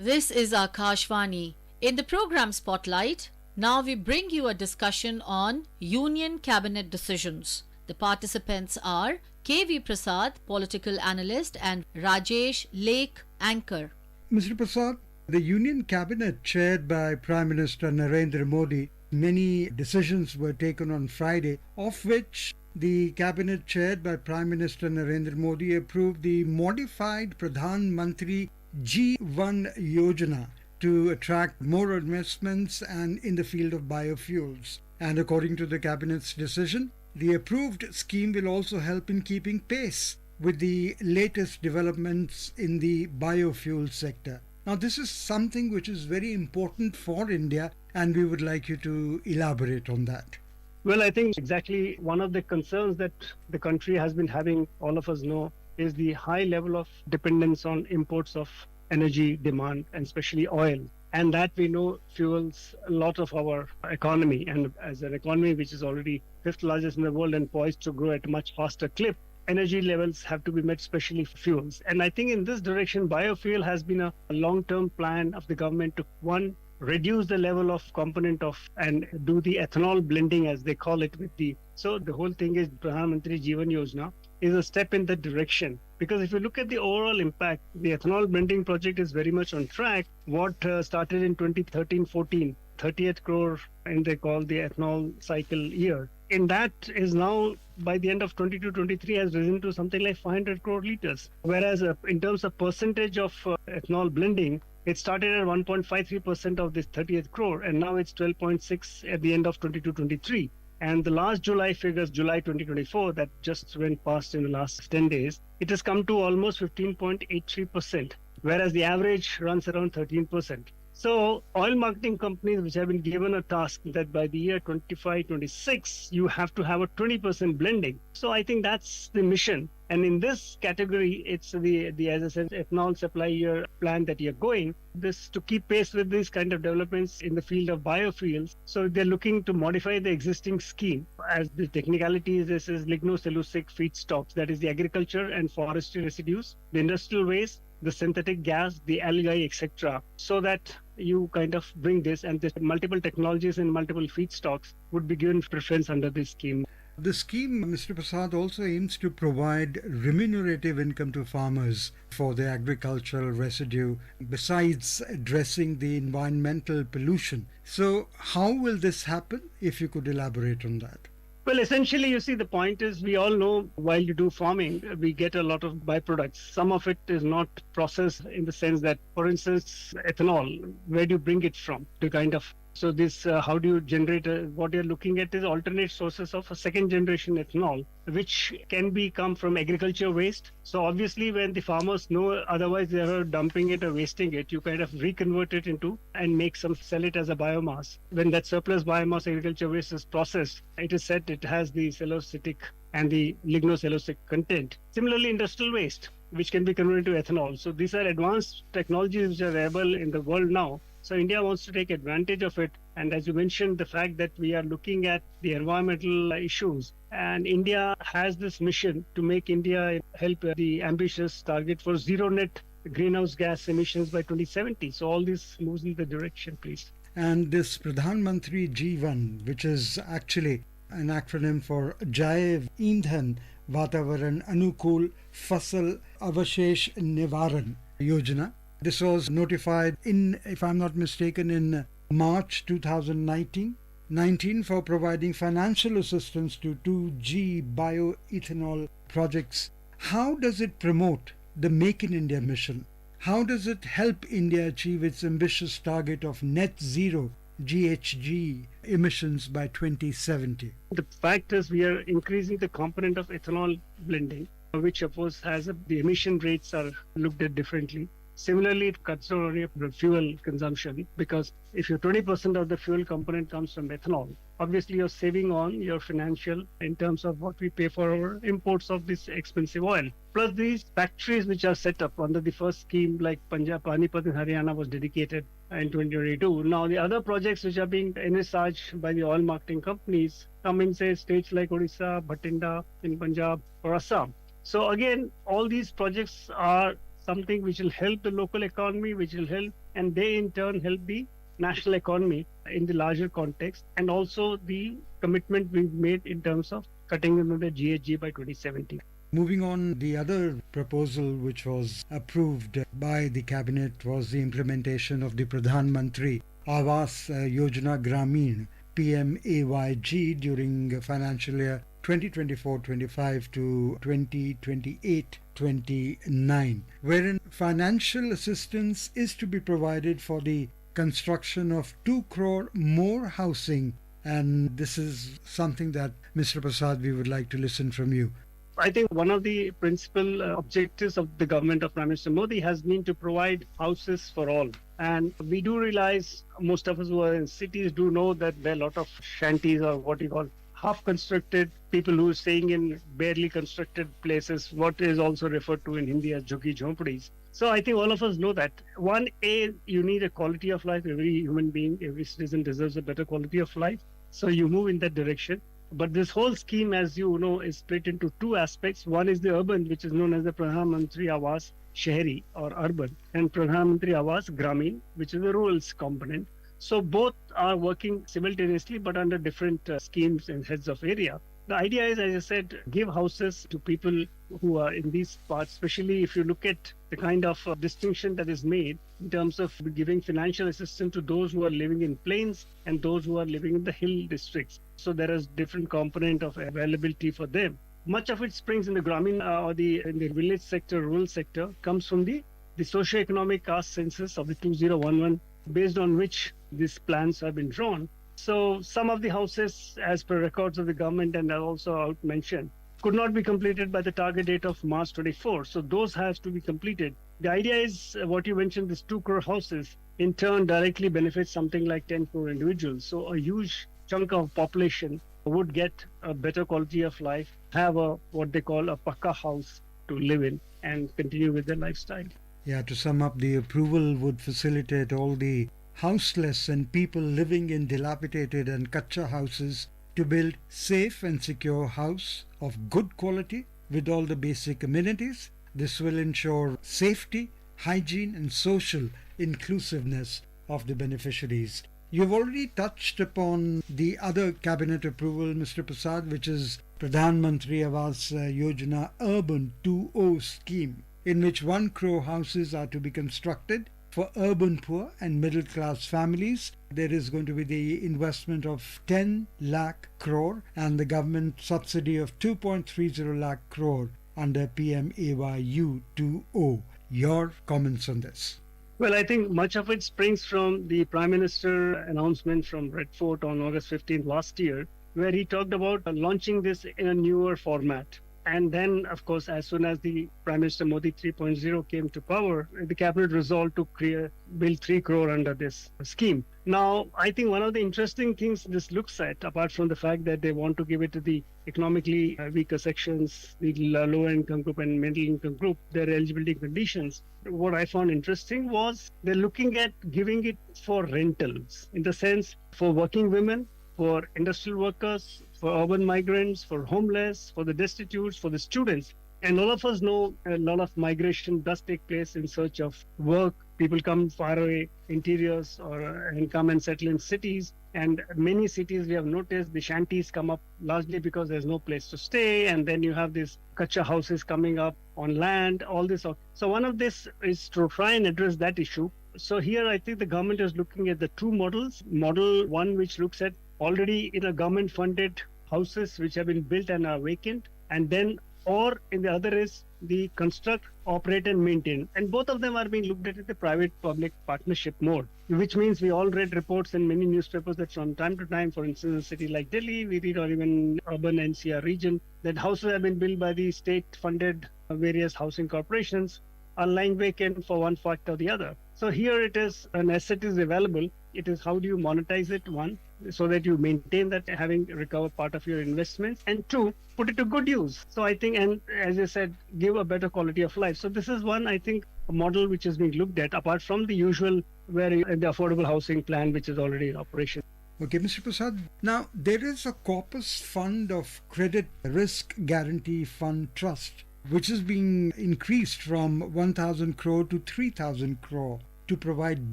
This is Akashvani. In the program Spotlight, now we bring you a discussion on Union Cabinet decisions. The participants are K.V. Prasad, political analyst, and Rajesh Lake, anchor. Mr. Prasad, the Union Cabinet chaired by Prime Minister Narendra Modi, many decisions were taken on Friday, of which the Cabinet chaired by Prime Minister Narendra Modi approved the modified Pradhan Mantri G1 Yojana to attract more investments and in the field of biofuels. And according to the Cabinet's decision, the approved scheme will also help in keeping pace with the latest developments in the biofuel sector. Now, this is something which is very important for India, and we would like you to elaborate on that. Well, I think exactly one of the concerns that the country has been having, all of us know, is the high level of dependence on imports of energy demand, and especially oil. And that we know fuels a lot of our economy. And as an economy which is already fifth largest in the world and poised to grow at a much faster clip, energy levels have to be met, especially fuels. And I think in this direction, biofuel has been a long-term plan of the government to, one, reduce the level of component of and do the ethanol blending, as they call it, with the. So the whole thing is Pradhan Mantri Jeevan Yojana is a step in that direction. Because if you look at the overall impact, the ethanol blending project is very much on track. What started in 2013-14, 30th crore, and they call the ethanol cycle year. In that is now, by the end of 22-23, has risen to something like 500 crore liters. Whereas in terms of percentage of ethanol blending, it started at 1.53% of this 30th crore, and now it's 12.6 at the end of 22-23. And the last July figures, July 2024, that just went past in the last 10 days, it has come to almost 15.83%, whereas the average runs around 13%. So oil marketing companies which have been given a task that by the year 25-26, you have to have a 20% blending. So I think that's the mission. And in this category, it's the as I said, ethanol supply year plan that you're going, this to keep pace with these kind of developments in the field of biofuels. So they're looking to modify the existing scheme. As the technicalities, this is lignocellulosic feedstocks, that is the agriculture and forestry residues, the industrial waste, the synthetic gas, the algae, etc. So that you kind of bring this, and the multiple technologies and multiple feedstocks would be given preference under this scheme. The scheme, Mr. Prasad, also aims to provide remunerative income to farmers for their agricultural residue, besides addressing the environmental pollution. So, how will this happen? If you could elaborate on that. Well, essentially, you see, the point is we all know while you do farming, we get a lot of byproducts. Some of it is not processed in the sense that, for instance, ethanol, where do you bring it from to kind of. So this, how do you generate, what you're looking at is alternate sources of a second generation ethanol, which can come from agriculture waste. So obviously when the farmers know otherwise they are dumping it or wasting it, you kind of reconvert it into and sell it as a biomass. When that surplus biomass agriculture waste is processed, it is said it has the cellulosic and the lignocellulosic content. Similarly, industrial waste, which can be converted to ethanol. So these are advanced technologies which are available in the world now. So India wants to take advantage of it. And as you mentioned, the fact that we are looking at the environmental issues, and India has this mission to make India help the ambitious target for zero net greenhouse gas emissions by 2070. So all this moves in the direction, please. And this Pradhan Mantri G1, which is actually an acronym for Jaiv Indhan Vatavaran Anukul Fasal Avashesh Nivaran Yojana. This was notified if I'm not mistaken, in March 2019 for providing financial assistance to 2G bioethanol projects. How does it promote the Make in India mission? How does it help India achieve its ambitious target of net zero GHG emissions by 2070? The fact is we are increasing the component of ethanol blending, which of course the emission rates are looked at differently. Similarly, it cuts down on your fuel consumption, because if your 20% of the fuel component comes from ethanol, obviously you're saving on your financial in terms of what we pay for our imports of this expensive oil. Plus these factories which are set up under the first scheme, like Punjab, Panipat in Haryana was dedicated in 2022. Now the other projects which are being envisaged by the oil marketing companies come in, say, states like Odisha, Bhatinda in Punjab or Assam. So again, all these projects are something which will help the local economy, which will help, and they in turn help the national economy in the larger context, and also the commitment we've made in terms of cutting down the GHG by 2070. Moving on, the other proposal which was approved by the cabinet was the implementation of the Pradhan Mantri Awas Yojana Gramin PMAYG during financial year 2024-25 to 2028-29, wherein financial assistance is to be provided for the construction of 2 crore more housing. And this is something that, Mr. Prasad, we would like to listen from you. I think one of the principal objectives of the government of Prime Minister Modi has been to provide houses for all. And we do realize, most of us who are in cities do know that there are a lot of shanties, or what you call half constructed, people who are staying in barely constructed places, what is also referred to in Hindi as jhuggi jhonpadis. So I think all of us know that one, you need a quality of life. Every human being, every citizen deserves a better quality of life. So you move in that direction. But this whole scheme, as you know, is split into 2 aspects. One is the urban, which is known as the Pradhan Mantri Awas Shehri or urban, and Pradhan Mantri Awas Gramin, which is the rural component. So both are working simultaneously, but under different schemes and heads of area. The idea is, as I said, give houses to people who are in these parts, especially if you look at the kind of distinction that is made in terms of giving financial assistance to those who are living in plains and those who are living in the hill districts. So there is different component of availability for them. Much of it springs in the Gramin or in the village sector, rural sector, comes from the socio-economic caste census of the 2011, based on which these plans have been drawn. So some of the houses, as per records of the government and are also out mentioned, could not be completed by the target date of March 24. So those have to be completed. The idea is what you mentioned, these 2 crore houses, in turn directly benefits something like 10 crore individuals. So a huge chunk of population would get a better quality of life, have what they call a pakka house to live in and continue with their lifestyle. Yeah, to sum up, the approval would facilitate all the houseless and people living in dilapidated and kacha houses to build safe and secure house of good quality with all the basic amenities. This will ensure safety, hygiene and social inclusiveness of the beneficiaries. You've already touched upon the other cabinet approval, Mr. Prasad, which is Pradhan Mantri Awas Yojana Urban 2.0 scheme, in which 1 crore houses are to be constructed for urban poor and middle class families. There is going to be the investment of 10 lakh crore and the government subsidy of 2.30 lakh crore under PMAYU 2.0. Your comments on this? Well, I think much of it springs from the Prime Minister announcement from Red Fort on August 15th last year, where he talked about launching this in a newer format. And then, of course, as soon as the Prime Minister Modi 3.0 came to power, the cabinet resolved to build 3 crore under this scheme. Now, I think one of the interesting things this looks at, apart from the fact that they want to give it to the economically weaker sections, the lower income group and middle income group, their eligibility conditions, what I found interesting was they're looking at giving it for rentals, in the sense for working women, for industrial workers, for urban migrants, for homeless, for the destitutes, for the students. And all of us know a lot of migration does take place in search of work. People come far away, interiors, and come and settle in cities. And many cities, we have noticed, the shanties come up largely because there's no place to stay. And then you have these kacha houses coming up on land, all this. So one of this is to try and address that issue. So here I think the government is looking at the 2 models. Model 1, which looks at already in a government funded houses which have been built and are vacant, and then or in the other is the construct, operate and maintain, and both of them are being looked at the private public partnership mode, which means we all read reports in many newspapers that from time to time, for instance, in a city like Delhi, we read, or even urban NCR region, that houses have been built by the state funded various housing corporations are lying vacant for one fact or the other. So here it is, an asset is available. It is how do you monetize it, one, so that you maintain that having recovered part of your investments, and 2, put it to good use. So I think, and as I said, give a better quality of life. So this is one, I think, a model which is being looked at, apart from the usual, where the affordable housing plan, which is already in operation. Okay, Mr. Prasad. Now, there is a corpus fund of credit risk guarantee fund trust which is being increased from 1,000 crore to 3,000 crore to provide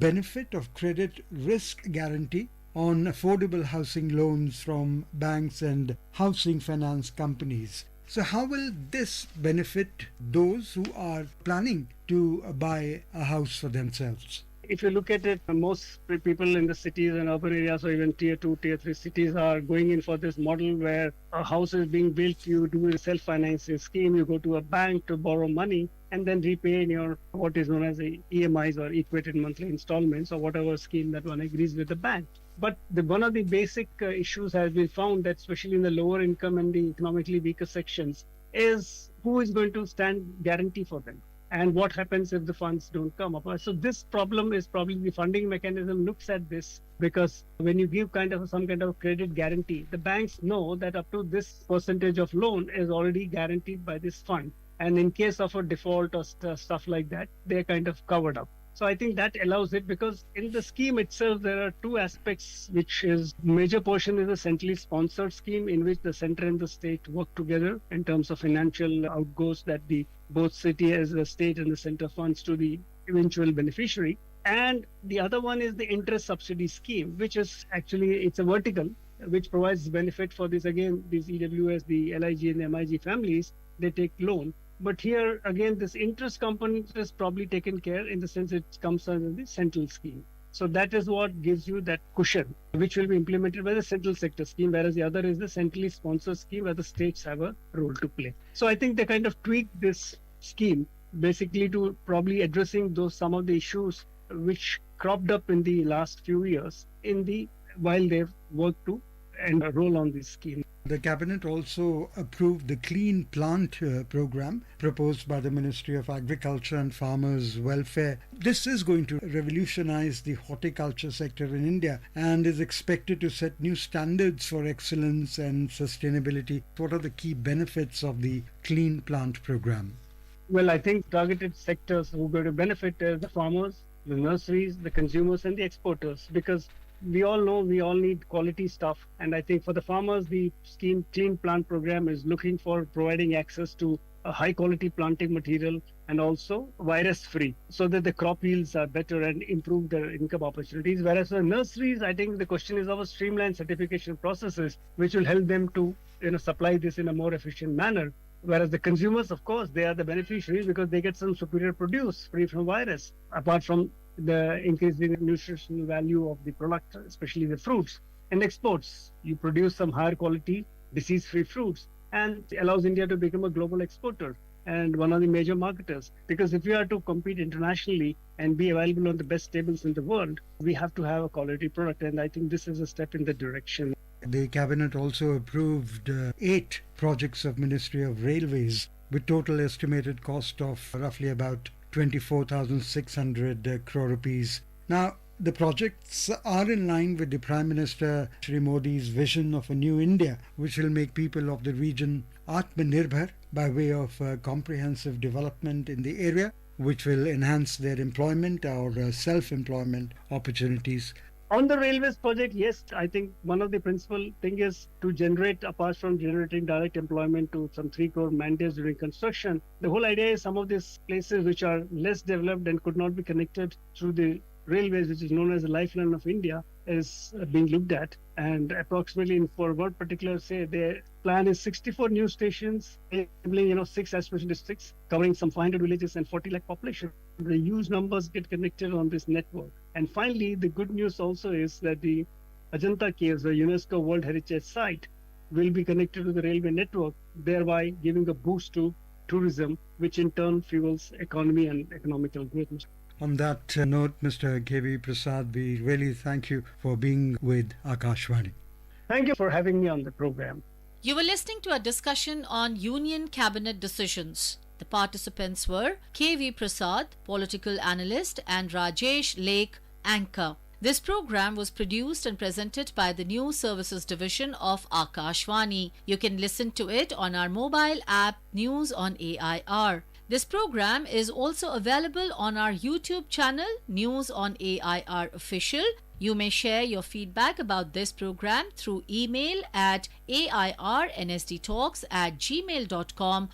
benefit of credit risk guarantee on affordable housing loans from banks and housing finance companies. So how will this benefit those who are planning to buy a house for themselves? If you look at it, most people in the cities and urban areas, or even tier 2, tier 3 cities, are going in for this model where a house is being built, you do a self-financing scheme, you go to a bank to borrow money and then repay in your what is known as the EMIs or equated monthly installments or whatever scheme that one agrees with the bank. But one of the basic issues has been found that especially in the lower income and the economically weaker sections is who is going to stand guarantee for them. And what happens if the funds don't come up? So this problem is probably the funding mechanism looks at this, because when you give some kind of credit guarantee, the banks know that up to this percentage of loan is already guaranteed by this fund. And in case of a default or stuff like that, they're kind of covered up. So I think that allows it, because in the scheme itself, there are two aspects, which is major portion is a centrally sponsored scheme in which the center and the state work together in terms of financial outgoes that the both city as the state and the center funds to the eventual beneficiary. And the other one is the interest subsidy scheme, which is actually, it's a vertical, which provides benefit for this, again, these EWS, the LIG and the MIG families, they take loan. But here, again, this interest component is probably taken care in the sense it comes under the central scheme. So that is what gives you that cushion, which will be implemented by the central sector scheme, whereas the other is the centrally sponsored scheme where the states have a role to play. So I think they kind of tweaked this scheme basically to probably addressing some of the issues which cropped up in the last few years while they've worked to enroll on this scheme. The Cabinet also approved the Clean Plant program proposed by the Ministry of Agriculture and Farmers Welfare. This is going to revolutionize the horticulture sector in India and is expected to set new standards for excellence and sustainability. What are the key benefits of the Clean Plant program? Well, I think targeted sectors who are going to benefit are the farmers, the nurseries, the consumers, and the exporters, because we all know we all need quality stuff. And I think for the farmers, the scheme Clean Plant program is looking for providing access to a high quality planting material and also virus free, so that the crop yields are better and improve their income opportunities. Whereas for nurseries, I think the question is of a streamlined certification processes, which will help them to supply this in a more efficient manner. Whereas the consumers, of course, they are the beneficiaries because they get some superior produce free from virus, apart from the increasing nutritional value of the product, especially the fruits. And exports, you produce some higher quality disease-free fruits, and it allows India to become a global exporter and one of the major marketers. Because if we are to compete internationally and be available on the best tables in the world, we have to have a quality product, and I think this is a step in that direction. The Cabinet also approved 8 projects of Ministry of Railways with total estimated cost of roughly about 24,600 crore rupees. Now, the projects are in line with the Prime Minister Shri Modi's vision of a new India, which will make people of the region Atmanirbhar by way of comprehensive development in the area, which will enhance their employment or self-employment opportunities. On the railways project, yes, I think one of the principal thing is to generate, apart from generating direct employment to some 3 crore mandates during construction, the whole idea is some of these places which are less developed and could not be connected through the railways, which is known as the lifeline of India, is being looked at. And approximately for one particular, say, their plan is 64 new stations, enabling 6 aspiration districts, covering some 500 villages and 40 lakh population. The huge numbers get connected on this network. And finally, the good news also is that the Ajanta Caves, the UNESCO World Heritage Site, will be connected to the railway network, thereby giving a boost to tourism, which in turn fuels economy and economical growth. On that note, Mr. K.V. Prasad, we really thank you for being with Akashvani. Thank you for having me on the program. You were listening to a discussion on Union Cabinet decisions. The participants were K.V. Prasad, political analyst, and Rajesh Lake, anchor. This program was produced and presented by the News Services Division of Akashvani. You can listen to it on our mobile app News on AIR. This program is also available on our YouTube channel News on AIR Official. You may share your feedback about this program through email at airnsdtalks@gmail.com